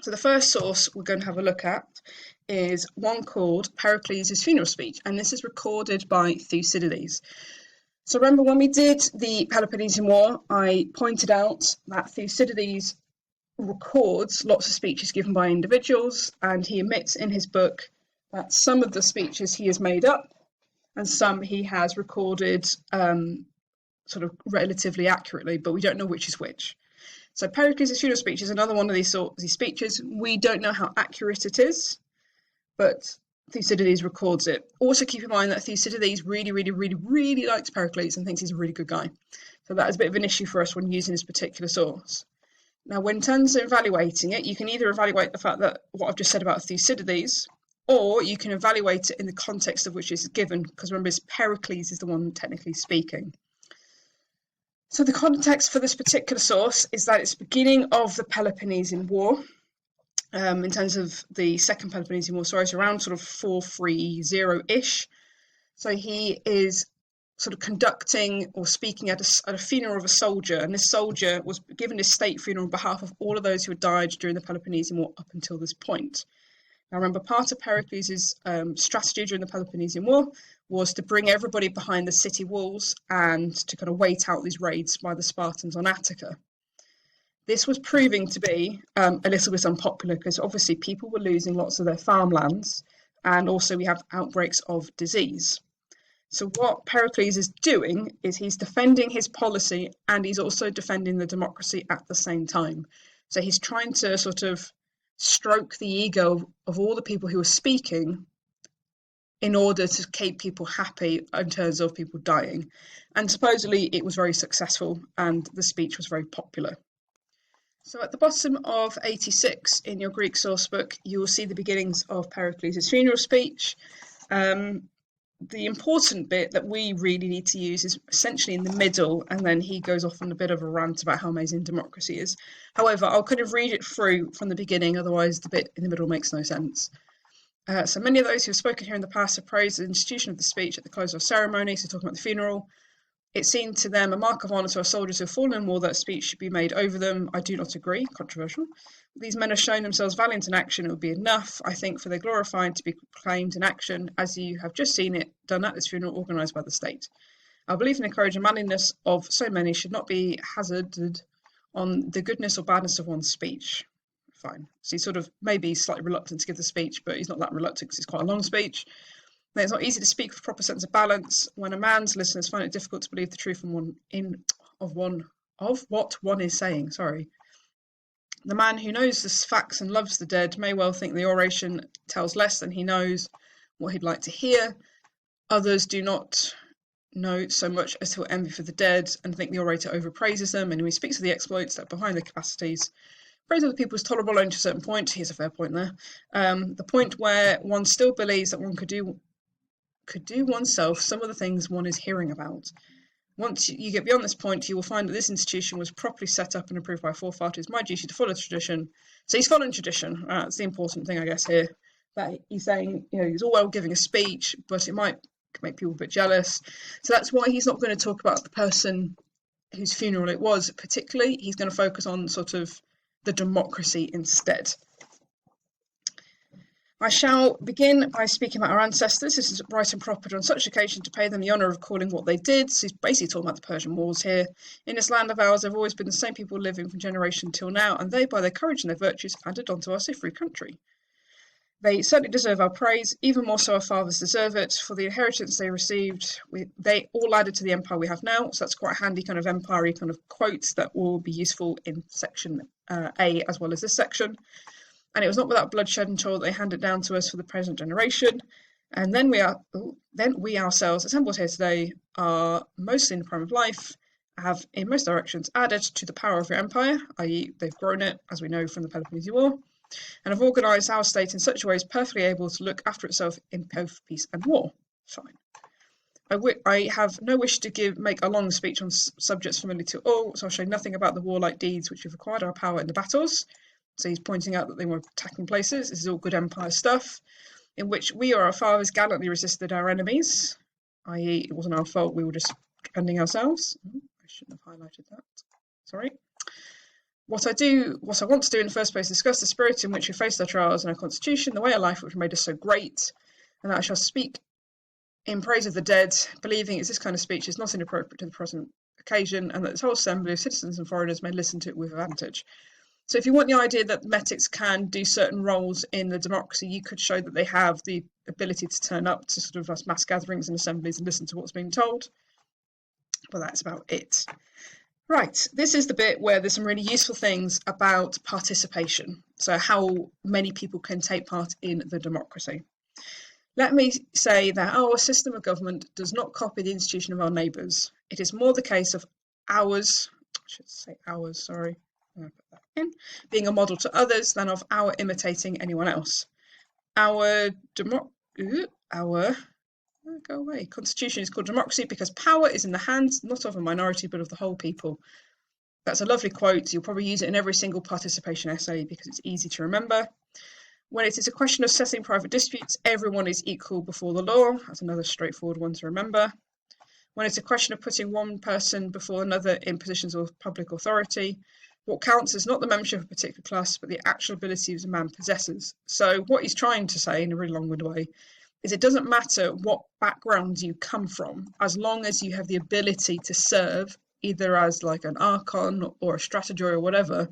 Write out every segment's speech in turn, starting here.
So the first source we're going to have a look at is one called Pericles' funeral speech, and this is recorded by Thucydides. So remember when we did the Peloponnesian War, I pointed out that Thucydides records lots of speeches given by individuals, and he admits in his book that some of the speeches he has made up and some he has recorded sort of relatively accurately, but we don't know which is which. So Pericles' funeral speech is another one of these speeches. We don't know how accurate it is, but Thucydides records it. Also keep in mind that Thucydides really likes Pericles and thinks he's a really good guy. So that is a bit of an issue for us when using this particular source. Now, when in terms of evaluating it, you can either evaluate the fact that what I've just said about Thucydides, or you can evaluate it in the context of which it's given, because remember, Pericles is the one technically speaking. So the context for this particular source is that it's the beginning of the Peloponnesian War, in terms of the Second Peloponnesian War, sorry, it's around sort of 430-ish. So he is sort of conducting or speaking at a funeral of a soldier, and this soldier was given his state funeral on behalf of all of those who had died during the Peloponnesian War up until this point. Now remember, part of Pericles' strategy during the Peloponnesian War was to bring everybody behind the city walls and to kind of wait out these raids by the Spartans on Attica. This was proving to be a little bit unpopular because obviously people were losing lots of their farmlands, and also we have outbreaks of disease. So what Pericles is doing is he's defending his policy and he's also defending the democracy at the same time. So he's trying to sort of stroke the ego of all the people who are speaking in order to keep people happy in terms of people dying. And supposedly it was very successful and the speech was very popular. So at the bottom of 86 in your Greek source book, you will see the beginnings of Pericles' funeral speech. The important bit that we really need to use is essentially in the middle, and then he goes off on a bit of a rant about how amazing democracy is. However, I'll kind of read it through from the beginning, otherwise the bit in the middle makes no sense. So many of those who have spoken here in the past have praised the institution of the speech at the close of a ceremony, so talking about the funeral. It seemed to them a mark of honour to our soldiers who have fallen in war that a speech should be made over them. I do not agree, controversial. These men have shown themselves valiant in action, it would be enough, I think, for their glorifying to be proclaimed in action, as you have just seen it done at this funeral organised by the state. Our belief in the courage and manliness of so many should not be hazarded on the goodness or badness of one's speech. Fine. So he's sort of maybe slightly reluctant to give the speech, but he's not that reluctant because it's quite a long speech. Then it's not easy to speak with a proper sense of balance when a man's listeners find it difficult to believe the truth of what one is saying. Sorry. The man who knows the facts and loves the dead may well think the oration tells less than he knows what he'd like to hear. Others do not know so much as to envy for the dead and think the orator overpraises them, and when he speaks of the exploits that are behind their capacities, praise of the people is tolerable only to a certain point. Here's a fair point there. The point where one still believes that one could do oneself some of the things one is hearing about. Once you get beyond this point, you will find that this institution was properly set up and approved by forefathers. It's my duty to follow tradition. So he's following tradition. That's the important thing, I guess, here. That he's saying, he's all well giving a speech, but it might make people a bit jealous. So that's why he's not going to talk about the person whose funeral it was, particularly. He's going to focus on sort of the democracy instead. I shall begin by speaking about our ancestors. This is right and proper on such occasion to pay them the honour of calling what they did. So he's basically talking about the Persian Wars here. In this land of ours, there have always been the same people living from generation till now, and they, by their courage and their virtues, added on to our so free country. They certainly deserve our praise, even more so our fathers deserve it, for the inheritance they received. They all added to the empire we have now, so that's quite a handy kind of empire-y kind of quotes that will be useful in section A as well as this section. And it was not without bloodshed and toil that they handed down to us for the present generation. And then we ourselves, assembled here today, are mostly in the prime of life, have in most directions added to the power of your empire, i.e. they've grown it, as we know from the Peloponnesian War, and have organised our state in such a way as perfectly able to look after itself in both peace and war. Fine. I have no wish to make a long speech on subjects familiar to all, so I'll show nothing about the warlike deeds which have acquired our power in the battles. So he's pointing out that they were attacking places. This is all good empire stuff, in which we or our fathers gallantly resisted our enemies, i.e. it wasn't our fault, we were just defending ourselves. I shouldn't have highlighted that. Sorry. What I want to do in the first place, discuss the spirit in which we face our trials and our constitution, the way of life which made us so great, and that I shall speak in praise of the dead, believing it's this kind of speech is not inappropriate to the present occasion, and that this whole assembly of citizens and foreigners may listen to it with advantage. So if you want the idea that metics can do certain roles in the democracy, you could show that they have the ability to turn up to sort of mass gatherings and assemblies and listen to what's being told. But that's about it. Right, this is the bit where there's some really useful things about participation. So how many people can take part in the democracy. Let me say that our system of government does not copy the institution of our neighbours. It is more the case of being a model to others than of our imitating anyone else. Our constitution is called democracy because power is in the hands not of a minority but of the whole people. That's a lovely quote. You'll probably use it in every single participation essay because it's easy to remember. When it is a question of settling private disputes, everyone is equal before the law. That's another straightforward one to remember. When it's a question of putting one person before another in positions of public authority, what counts is not the membership of a particular class, but the actual abilities a man possesses. So what he's trying to say in a really long-winded way is it doesn't matter what background you come from, as long as you have the ability to serve, either as like an archon or a strategoi or whatever,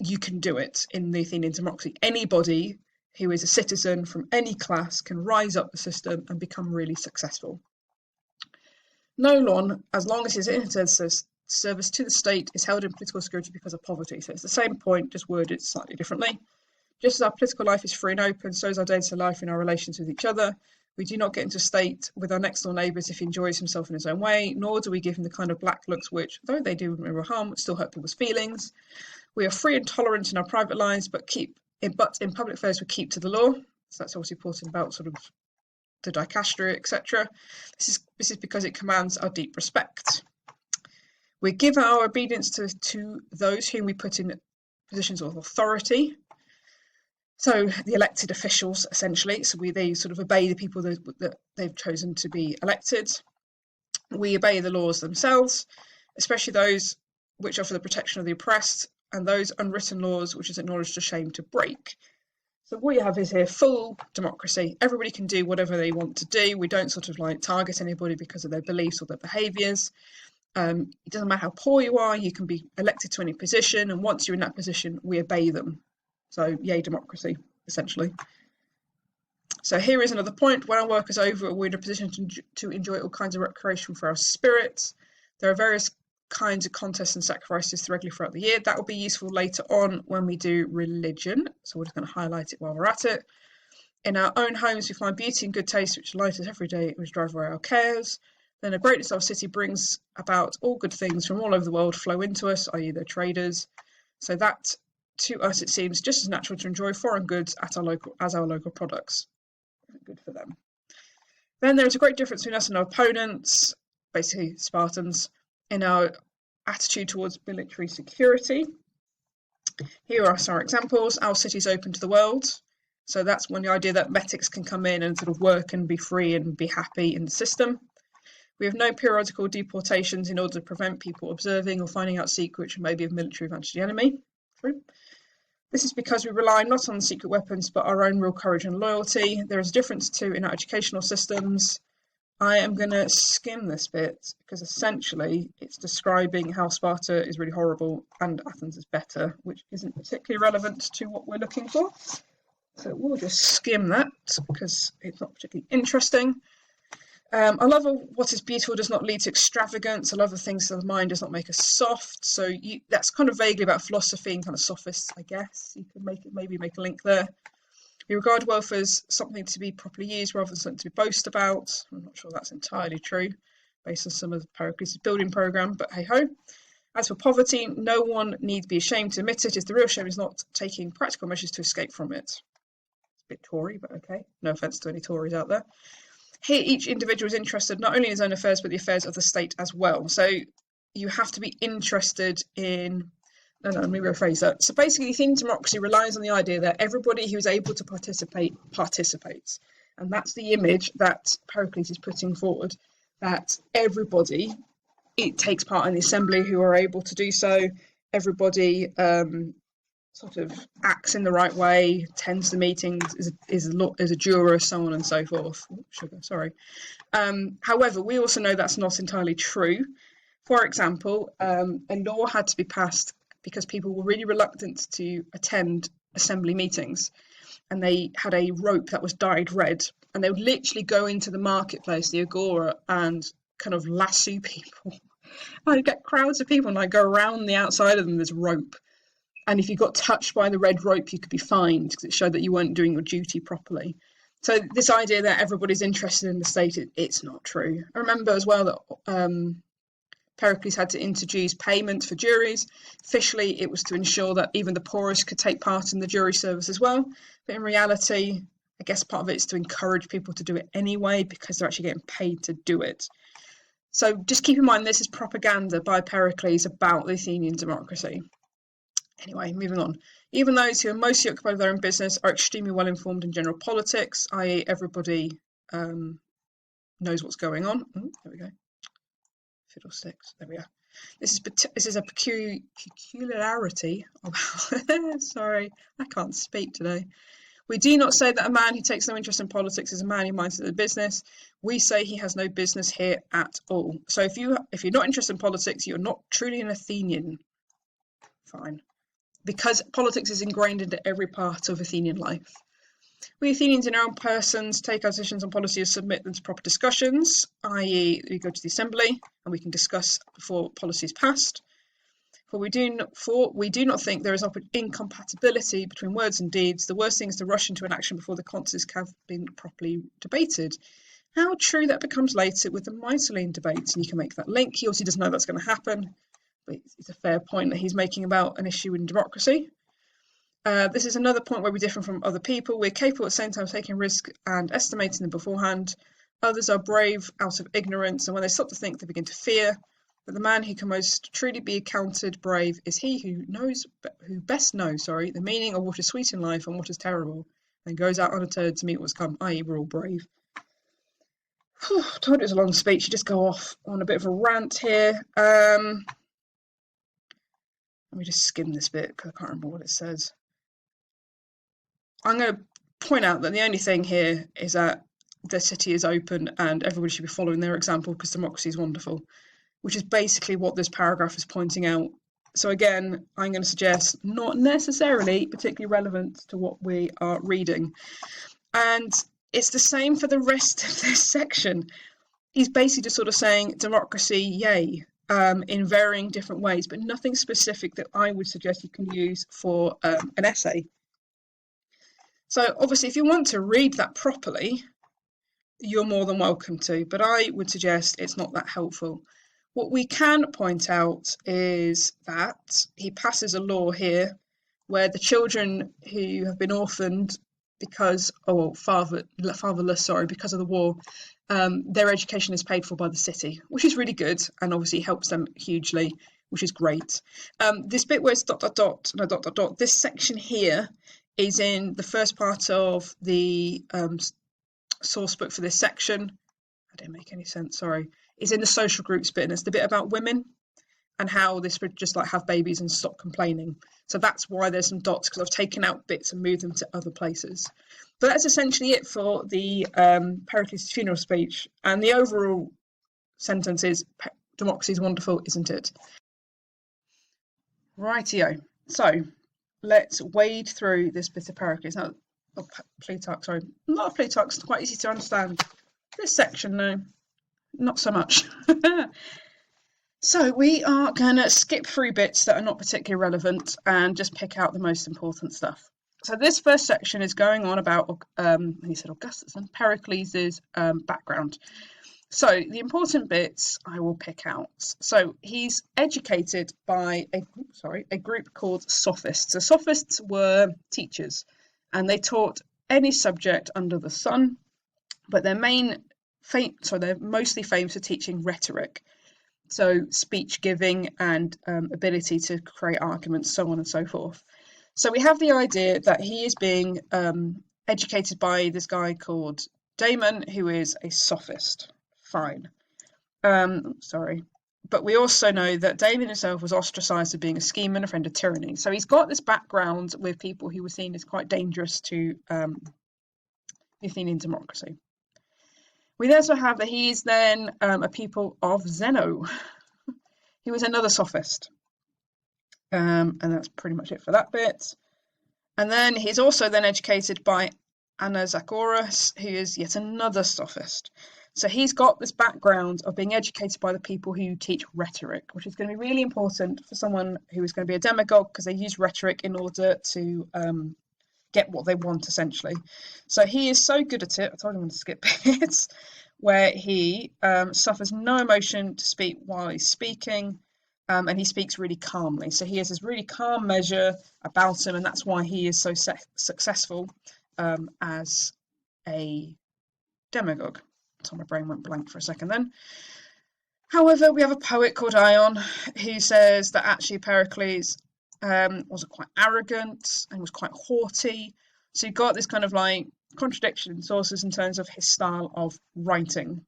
you can do it in the Athenian democracy. Anybody who is a citizen from any class can rise up the system and become really successful. No one, as long as his service to the state is held in political security because of poverty. So it's the same point, just worded slightly differently. Just as our political life is free and open, so is our day-to-day life in our relations with each other. We do not get into state with our next door neighbours if he enjoys himself in his own way, nor do we give him the kind of black looks which, though they do real harm, still hurt people's feelings. We are free and tolerant in our private lives, but in public affairs we keep to the law. So that's obviously important about sort of the dicastery, etc. This is because it commands our deep respect. We give our obedience to those whom we put in positions of authority. So the elected officials, essentially. So they sort of obey the people that they've chosen to be elected. We obey the laws themselves, especially those which offer the protection of the oppressed, and those unwritten laws which is acknowledged a shame to break. So what you have is here full democracy. Everybody can do whatever they want to do. We don't sort of like target anybody because of their beliefs or their behaviours. It doesn't matter how poor you are, you can be elected to any position, and once you're in that position, we obey them. So yay, democracy, essentially. So here is another point. When our work is over, we're in a position to enjoy all kinds of recreation for our spirits. There are various kinds of contests and sacrifices regularly throughout the year. That will be useful later on when we do religion. So we're just going to highlight it while we're at it. In our own homes, we find beauty and good taste, which delight us every day, which drive away our cares. Then the greatness of our city brings about all good things from all over the world flow into us, i.e. they're traders. So that, to us, it seems just as natural to enjoy foreign goods as our local products. Good for them. Then there is a great difference between us and our opponents, basically Spartans, in our attitude towards military security. Here are some examples. Our city is open to the world. So that's one idea that metics can come in and sort of work and be free and be happy in the system. We have no periodical deportations in order to prevent people observing or finding out secrets which may be of military advantage to the enemy. True. This is because we rely not on secret weapons, but our own real courage and loyalty. There is a difference too in our educational systems. I am going to skim this bit because essentially it's describing how Sparta is really horrible and Athens is better, which isn't particularly relevant to what we're looking for. So we'll just skim that because it's not particularly interesting. I love what is beautiful does not lead to extravagance. I love the things of the mind does not make us soft. So that's kind of vaguely about philosophy and kind of sophists, I guess. You could maybe make a link there. We regard wealth as something to be properly used rather than something to be boasted about. I'm not sure that's entirely true based on some of Pericles' building programme, but hey-ho. As for poverty, no one need be ashamed to admit it, as the real shame is not taking practical measures to escape from it. It's a bit Tory, but okay. No offence to any Tories out there. Here, each individual is interested not only in his own affairs, but the affairs of the state as well. So you have to be interested in... No, let me rephrase that. So basically, Athenian democracy relies on the idea that everybody who is able to participate, participates. And that's the image that Pericles is putting forward, that everybody takes part in the assembly who are able to do so. everybody sort of acts in the right way, attends the meetings, is a juror, so on and so forth. Oh, sugar, sorry. However, we also know that's not entirely true. For example, a law had to be passed because people were really reluctant to attend assembly meetings, and they had a rope that was dyed red, and they would literally go into the marketplace, the agora, and kind of lasso people. I'd get crowds of people and I'd go around the outside of them, this rope. And if you got touched by the red rope, you could be fined because it showed that you weren't doing your duty properly. So this idea that everybody's interested in the state, it's not true. I remember as well that Pericles had to introduce payment for juries. Officially, it was to ensure that even the poorest could take part in the jury service as well. But in reality, I guess part of it is to encourage people to do it anyway because they're actually getting paid to do it. So just keep in mind, this is propaganda by Pericles about the Athenian democracy. Anyway, moving on. Even those who are mostly occupied with their own business are extremely well informed in general politics, i.e. everybody knows what's going on. There we go. Fiddlesticks. There we are. This is a peculiarity of sorry, I can't speak today. We do not say that a man who takes no interest in politics is a man who minds the business. We say he has no business here at all. So if you're not interested in politics, you're not truly an Athenian. Fine. Because politics is ingrained into every part of Athenian life. We Athenians in our own persons take our decisions on policy and submit them to proper discussions, i.e. we go to the assembly and we can discuss before policy is passed. For we do not think there is incompatibility between words and deeds. The worst thing is to rush into an action before the consequences have been properly debated. How true that becomes later with the Mytilene debates, and you can make that link. He obviously doesn't know that's going to happen, but it's a fair point that he's making about an issue in democracy. This is another point where we differ from other people. We're capable at the same time of taking risk and estimating them beforehand. Others are brave out of ignorance, and when they stop to think, they begin to fear. But the man who can most truly be accounted brave is he who best knows the meaning of what is sweet in life and what is terrible, and goes out undeterred to meet what's come, i.e. we're all brave. Whew, I told it was a long speech. You just go off on a bit of a rant here. Let me just skim this bit because I can't remember what it says. I'm going to point out that the only thing here is that the city is open and everybody should be following their example because democracy is wonderful, which is basically what this paragraph is pointing out. So again, I'm going to suggest not necessarily particularly relevant to what we are reading. And it's the same for the rest of this section. He's basically just sort of saying democracy, yay, in varying different ways, but nothing specific that I would suggest you can use for an essay. So obviously, if you want to read that properly, you're more than welcome to, but I would suggest it's not that helpful. What we can point out is that he passes a law here where the children who have been orphaned because, fatherless, because of the war, their education is paid for by the city, which is really good and obviously helps them hugely, which is great. This bit where it's ... this section here is in the first part of the source book for this section. I didn't make any sense, sorry. It's in the social groups bit, and it's the bit about women and how this would just like have babies and stop complaining. So that's why there's some dots, because I've taken out bits and moved them to other places. But that's essentially it for the Pericles' funeral speech. And the overall sentence is, democracy is wonderful, isn't it? Rightio. So let's wade through this bit of Pericles. Now, Plutarch, sorry. A lot of Plutarch's quite easy to understand. This section, no, not so much. So we are going to skip through bits that are not particularly relevant and just pick out the most important stuff. So this first section is going on about, he said Augustus and Pericles' background. So the important bits I will pick out. So he's educated by a group called Sophists. So Sophists were teachers, and they taught any subject under the sun, but they're mostly famous for teaching rhetoric. So speech giving and ability to create arguments, so on and so forth. So we have the idea that he is being educated by this guy called Damon, who is a sophist. Fine. But we also know that Damon himself was ostracised for being a schemer and a friend of tyranny. So he's got this background with people who were seen as quite dangerous to the Athenian democracy. We also have that he is then a pupil of Zeno. He was another sophist. And that's pretty much it for that bit. And then he's also then educated by Anaxagoras, who is yet another sophist. So he's got this background of being educated by the people who teach rhetoric, which is going to be really important for someone who is going to be a demagogue, because they use rhetoric in order to get what they want, essentially. So he is so good at it, I told him to skip bits, where he suffers no emotion to speak while he's speaking, and he speaks really calmly. So he has this really calm measure about him, and that's why he is so successful as a demagogue. So my brain went blank for a second then. However, we have a poet called Ion who says that actually Pericles was quite arrogant and was quite haughty. So you've got this kind of like contradiction in sources in terms of his style of writing.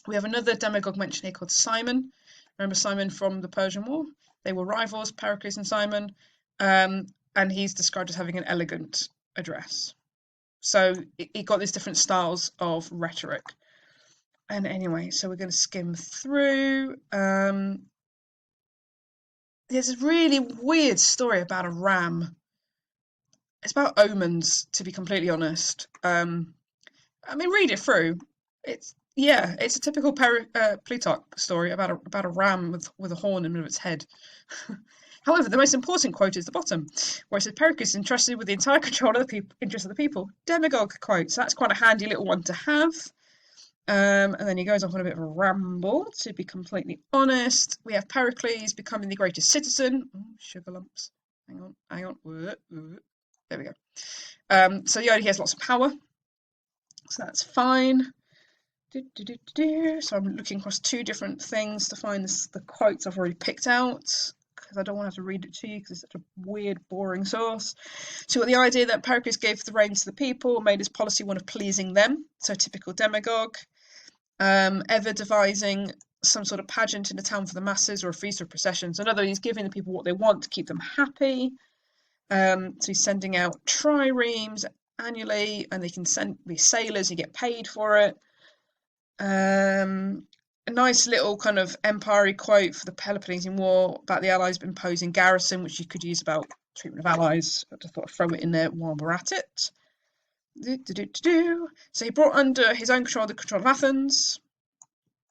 We have another demagogue mentioned here called Simon. Remember Simon from the Persian War? They were rivals, Pericles and Simon, and he's described as having an elegant address. So he got these different styles of rhetoric. And anyway, so we're going to skim through. There's a really weird story about a ram. It's about omens, to be completely honest. I mean, read it through. It's a typical Plutarch story about a ram with a horn in the middle of its head. However, the most important quote is the bottom, where it says Pericles is entrusted with the entire control of the interest of the people. Demagogue quote. So that's quite a handy little one to have. And then he goes off on a bit of a ramble, to be completely honest. We have Pericles becoming the greatest citizen. Oh, sugar lumps. Hang on. There we go. So he has lots of power. So that's fine. So I'm looking across two different things to find the quotes I've already picked out, because I don't want to have to read it to you because it's such a weird, boring source. So you've got the idea that Pericles gave the reins to the people, made his policy one of pleasing them, so typical demagogue, ever devising some sort of pageant in the town for the masses or a feast or procession. So in other words, he's giving the people what they want to keep them happy. So he's sending out triremes annually, and they can send these sailors who get paid for it. A nice little kind of empire quote for the Peloponnesian War about the Allies imposing garrison, which you could use about treatment of allies. I just thought I'd throw it in there while we're at it. So he brought under his own control the control of Athens.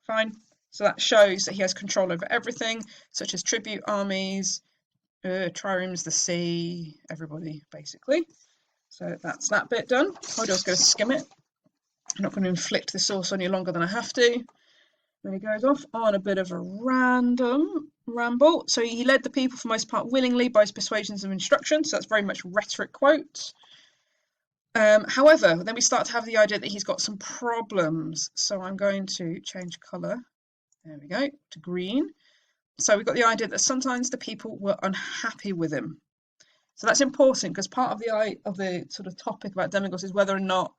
Fine. So that shows that he has control over everything, such as tribute, armies, triremes, the sea, everybody, basically. So that's that bit done. I'm just going to skim it. I'm not going to inflict the source on you longer than I have to. Then he goes off on a bit of a random ramble. So he led the people for the most part willingly by his persuasions and instructions. So that's very much rhetoric quotes. However, then we start to have the idea that he's got some problems. So I'm going to change colour. There we go, to green. So we've got the idea that sometimes the people were unhappy with him. So that's important, because part of the sort of topic about demagogues is whether or not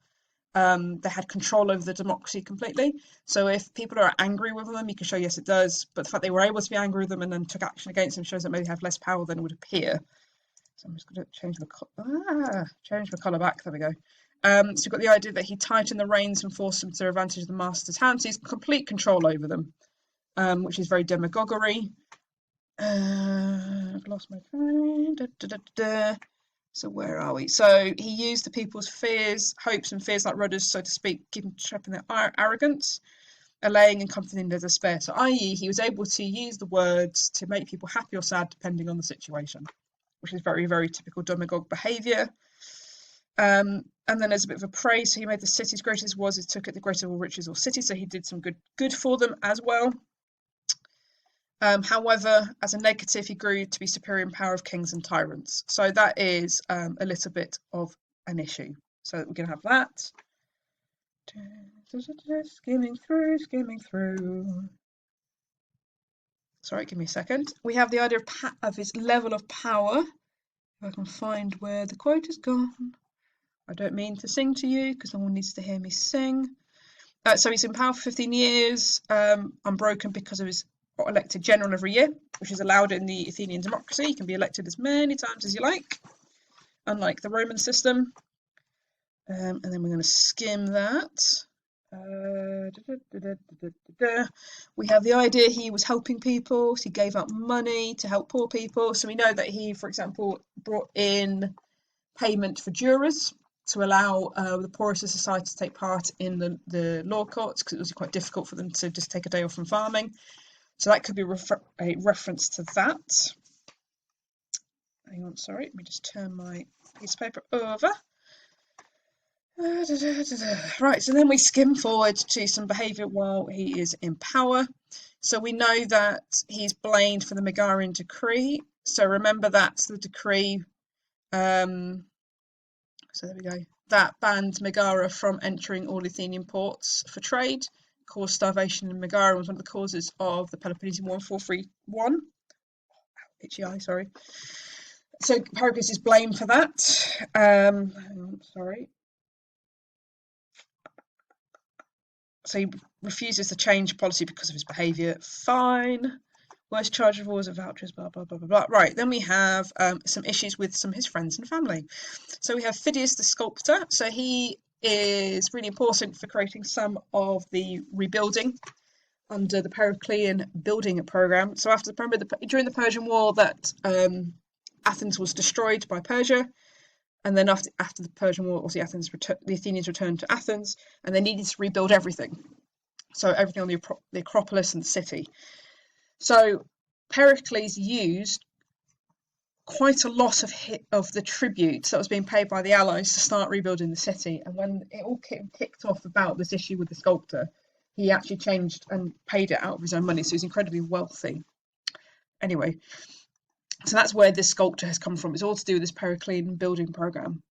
they had control over the democracy completely. So if people are angry with them, you can show yes it does, but the fact they were able to be angry with them and then took action against them shows that maybe they have less power than it would appear. So I'm just going to change the colour back. There we go. So you've got the idea that he tightened the reins and forced them to their advantage of the master's hand. So he's complete control over them, which is very demagoguery. I've lost my phone. So where are we? So he used the people's fears, hopes and fears like rudders, so to speak, keeping trapped in their arrogance, allaying and comforting their despair. So i.e. he was able to use the words to make people happy or sad depending on the situation, which is very, very typical demagogue behaviour. And then there's a bit of a praise. So he made the cities great as was, he took it the greater all riches or cities, so he did some good for them as well. However, as a negative, he grew to be superior in power of kings and tyrants. So that is a little bit of an issue. So we're going to have that. Skimming through. Sorry, give me a second. We have the idea of his level of power. If I can find where the quote has gone. I don't mean to sing to you, because no one needs to hear me sing. So he's in power for 15 years, unbroken because of his or elected general every year, which is allowed in the Athenian democracy. You can be elected as many times as you like, unlike the Roman system. And then we're going to skim that. We have the idea he was helping people, so he gave up money to help poor people. So we know that he, for example, brought in payment for jurors to allow the poorest of society to take part in the law courts, because it was quite difficult for them to just take a day off from farming. So that could be a reference to that. Hang on, sorry, let me just turn my piece of paper over. Right, so then we skim forward to some behaviour while he is in power. So we know that he's blamed for the Megarian decree. So remember, that's the decree, so there we go, that banned Megara from entering all Athenian ports for trade, caused starvation in Megara, was one of the causes of the Peloponnesian War in 431. Itchy eye, sorry. So Pericles is blamed for that. Sorry. So he refuses to change policy because of his behaviour. Fine. Worst charge of wars of vouchers, blah, blah, blah, blah, blah. Right, then we have some issues with some of his friends and family. So we have Phidias the sculptor. So he is really important for creating some of the rebuilding under the Periclean building program. So during the Persian War, that Athens was destroyed by Persia. And then after the Persian War, also the Athenians returned to Athens, and they needed to rebuild everything. So everything on the Acropolis and the city. So Pericles used quite a lot of the tribute that was being paid by the allies to start rebuilding the city. And when it all kicked off about this issue with the sculptor, he actually changed and paid it out of his own money. So he's incredibly wealthy. Anyway. So that's where this sculpture has come from. It's all to do with this Periclean building program.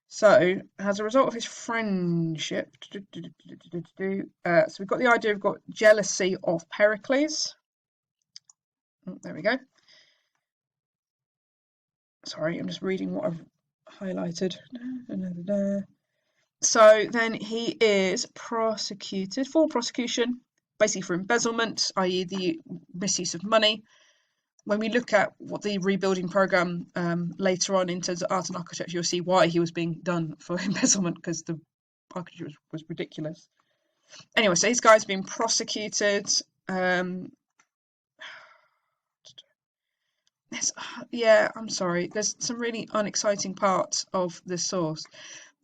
So as a result of his friendship, so we've got the idea, we've got jealousy of Pericles. Oh, there we go. Sorry, I'm just reading what I've highlighted. So then he is prosecuted for prosecution, basically for embezzlement, i.e. the misuse of money. When we look at what the rebuilding program later on in terms of art and architecture, you'll see why he was being done for embezzlement, because the architecture was ridiculous. Anyway, so this guy's been prosecuted. Yeah, I'm sorry. There's some really unexciting parts of this source.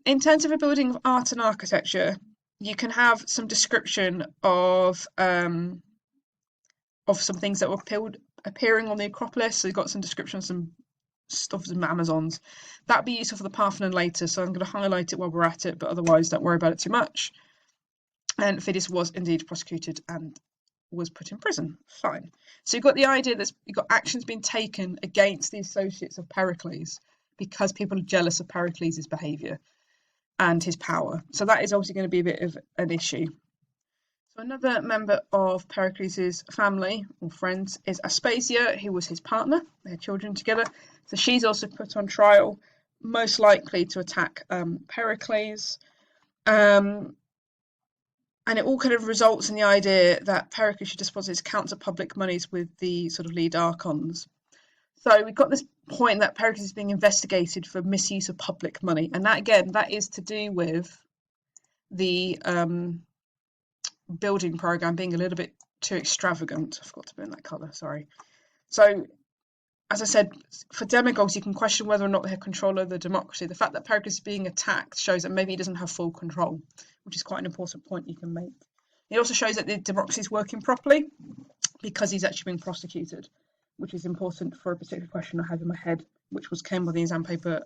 In terms of a building of art and architecture, you can have some description of some things that were appearing on the Acropolis. So you've got some description of some stuff, some Amazons. That'd be useful for the Parthenon later, so I'm going to highlight it while we're at it, but otherwise don't worry about it too much. And Phidias was indeed prosecuted and was put in prison. Fine. So you've got the idea that you've got actions being taken against the associates of Pericles because people are jealous of Pericles' behaviour and his power. So that is obviously going to be a bit of an issue. So another member of Pericles' family or friends is Aspasia, who was his partner. They had children together. So she's also put on trial, most likely to attack Pericles. And it all kind of results in the idea that Pericles should deposit his accounts of public monies with the sort of lead archons. So we've got this point that Pericles is being investigated for misuse of public money. And that, again, that is to do with the building program being a little bit too extravagant. I forgot to put in that colour, sorry. So, as I said, for demagogues, you can question whether or not they have control over the democracy. The fact that Pericles is being attacked shows that maybe he doesn't have full control, which is quite an important point you can make. It also shows that the democracy is working properly because he's actually being prosecuted, which is important for a particular question I had in my head, which came by the exam paper,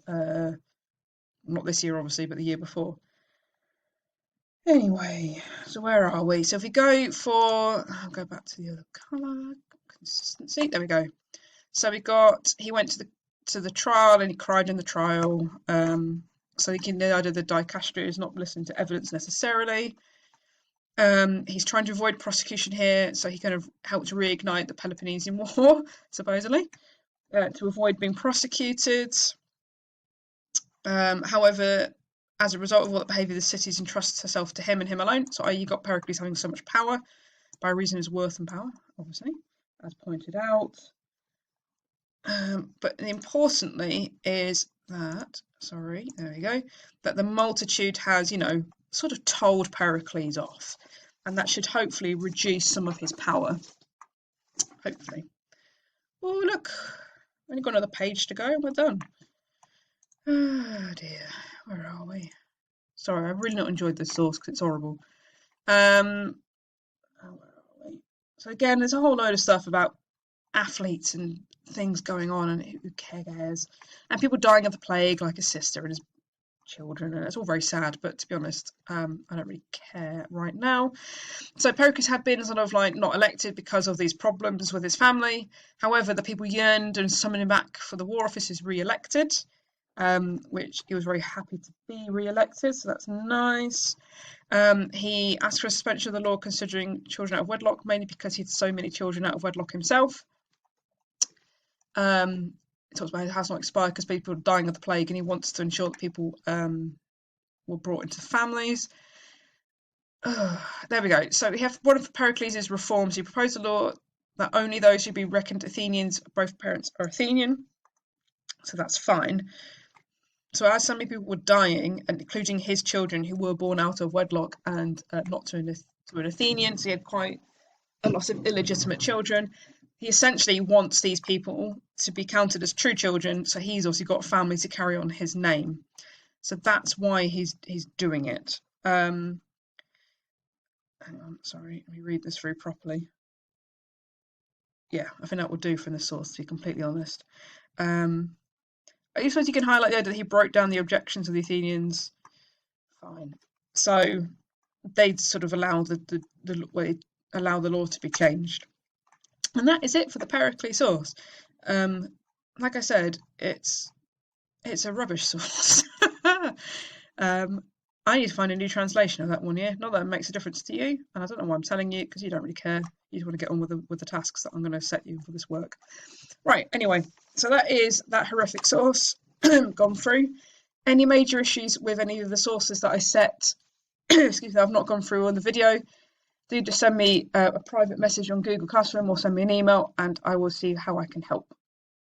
not this year, obviously, but the year before. Anyway, so where are we? So if we go I'll go back to the other colour, consistency, there we go. So he went to the trial and he cried in the trial. So you can know that the Dicastria is not listening to evidence necessarily. He's trying to avoid prosecution here, so he kind of helped reignite the Peloponnesian War, supposedly, to avoid being prosecuted. However, as a result of all the behaviour, the city entrusts herself to him and him alone. So you got Pericles having so much power. by reason of his worth and power, obviously, as pointed out. But importantly is that, sorry, there we go, that the multitude has, sort of told Pericles off, and that should hopefully reduce some of his power. Hopefully. Oh, look, only got another page to go and we're done. Oh dear, where are we? Sorry, I've really not enjoyed this source because it's horrible. Where are we? So again, there's a whole load of stuff about athletes and things going on, and who cares? And people dying of the plague, like his sister and his children, and it's all very sad. But to be honest, I don't really care right now. So Pericles had been sort of like not elected because of these problems with his family. However, the people yearned and summoned him back for the War Office as re-elected, which he was very happy to be re-elected. So that's nice. He asked for a suspension of the law considering children out of wedlock, mainly because he had so many children out of wedlock himself. It talks about it has not expired because people are dying of the plague, and he wants to ensure that people were brought into families. There we go. So we have one of Pericles' reforms. He proposed a law that only those who be reckoned Athenians, both parents are Athenian. So that's fine. So as so many people were dying, and including his children who were born out of wedlock and not to an Athenian, so he had quite a lot of illegitimate children. He essentially wants these people to be counted as true children, so he's also got family to carry on his name. So that's why he's doing it. Hang on, sorry, let me read this through properly. Yeah, I think that will do from the source, to be completely honest. I suppose you can highlight the idea that he broke down the objections of the Athenians. Fine. So they'd sort of allow the law to be changed. And that is it for the Pericles source. Like I said, it's a rubbish source. I need to find a new translation of that one here. Not that it makes a difference to you, and I don't know why I'm telling you, because you don't really care. You just want to get on with the tasks that I'm going to set you for this work. Right, anyway, so that is that horrific source gone through. Any major issues with any of the sources that I set, excuse me, I've not gone through on the video, do just send me a private message on Google Classroom or send me an email, and I will see how I can help.